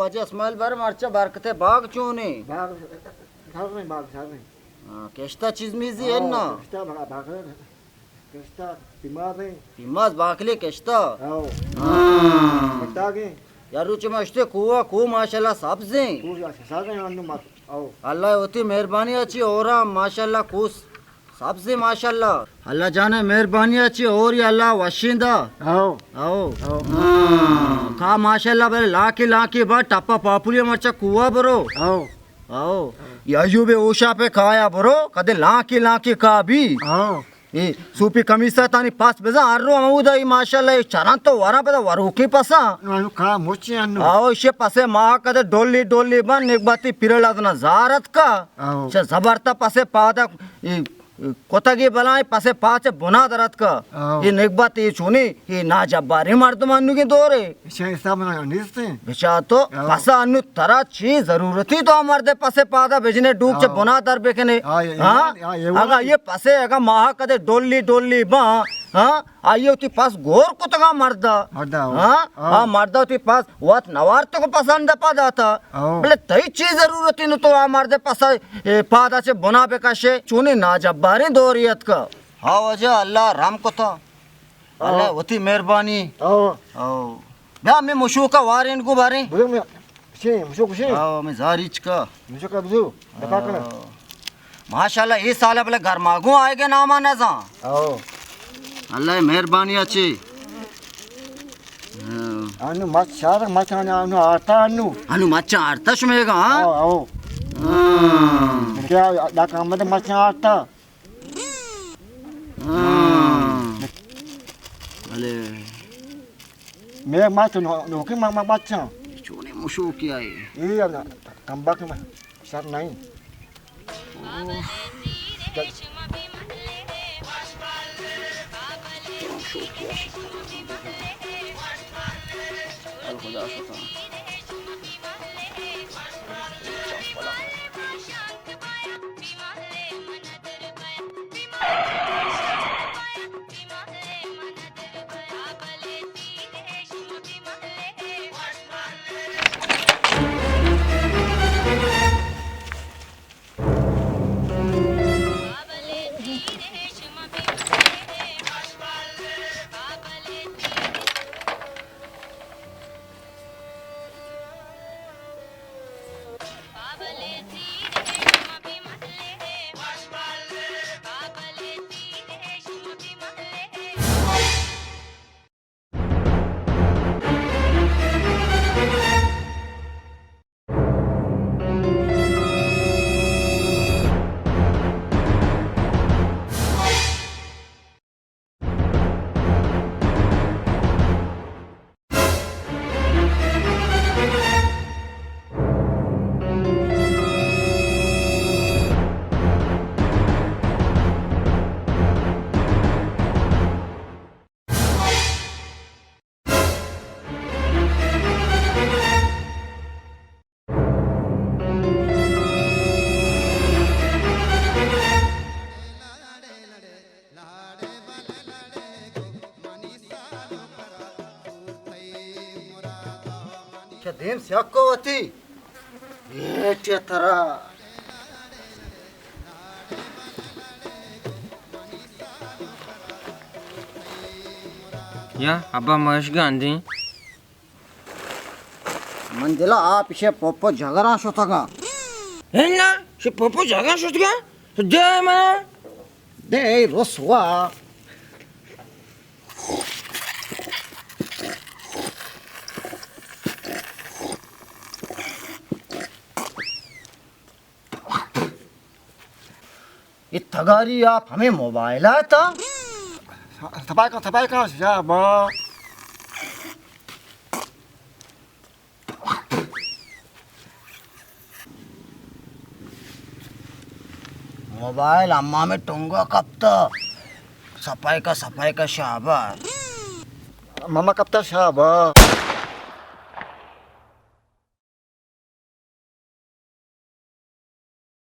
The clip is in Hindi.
वजह इस्माइल बार मारचा बारकते बाग चूने बाग सागने बाग सागने केस्टा चीज मीजी है ना केस्टा बाग केस्टा पिमारे पिमाज बाकले केस्टा आओ बतागे यारू चमस्ते कुआ कु माशाल्लाह सब्जी पूजा सागने अन्नु मत आओ अल्लाह होती मेहरबानी अच्छी औरा माशाल्लाह कुस सब्जी माशाल्लाह अल्लाह जाने मेहरबानी अच्छी और या अल्लाह वशिंदा आओ आओ का माशाल्लाह बरे लाकी बा टप्पा पापुलिया मरचा कुआ बरो आओ आओ यायूबे ओशा पे खाया बरो कदे लाकी का भी आओ ये सूपी कमीसा तानी पास बेजा आरो अमुदा ई माशाल्लाह चरण तो वरा पे वरुकी पसा अनु का मोची अनु आओ इसे पसे मा कदे डोली बन एक बाती पिरला तना जारत का आओ छ जबरता पसे पादा कोतगी बलाय पसे पाचे बुना दरत का ये नेक बात ये चुनी ये ना जब्बारी मर्दमानु की दोरे इसे सब ना निस्ते बेचा तो पसा अनु तरा ची जरूरती तो मर्दे पसे पादा भेजने डूब चे बुना दर बेकने हां अगा ये पसे अगा माह कदे डोली बा हां आइयो ती पास गोर कुतगा मर्दा हां मर्दा ती पास वत नवार तो को पसंद पादा था बोले तई चीज जरूरती न तो आ मर्दे पसा पादा से बुना पे कशे चुनी ना जब्बारी दोरियत का हाँ वजह अल्लाह राम को था अल्लाह होती मेहरबानी मैं मुशू का वारेन को बारे मैं जारिच का माशाल्लाह ये साल बोले घर मागू आएगा ना माना जा अल्लाह मेहरबानी अच्छी अनु मच्छा अनु मच्छा अर्था शुमेगा आओ क्या दा काम में मच्छा आता अले मैं मत नो के मच्छा चोने मुशो किया है ये कम बाक में सर नहीं खुदा शुक्र देम स्याकोवती ये चतरा या अब्बा महेश गांधी मंजिला आप इसे पोपो झगड़ा सोतगा है ना से पोपो झगड़ा सोतगा तो दे मैं दे रसवा इतगारी आप हमें मोबाइल आता थपाई का शाबा मोबाइल अम्मा में टूंगा कब तक सफाई का शाबा मामा कब तक शाबा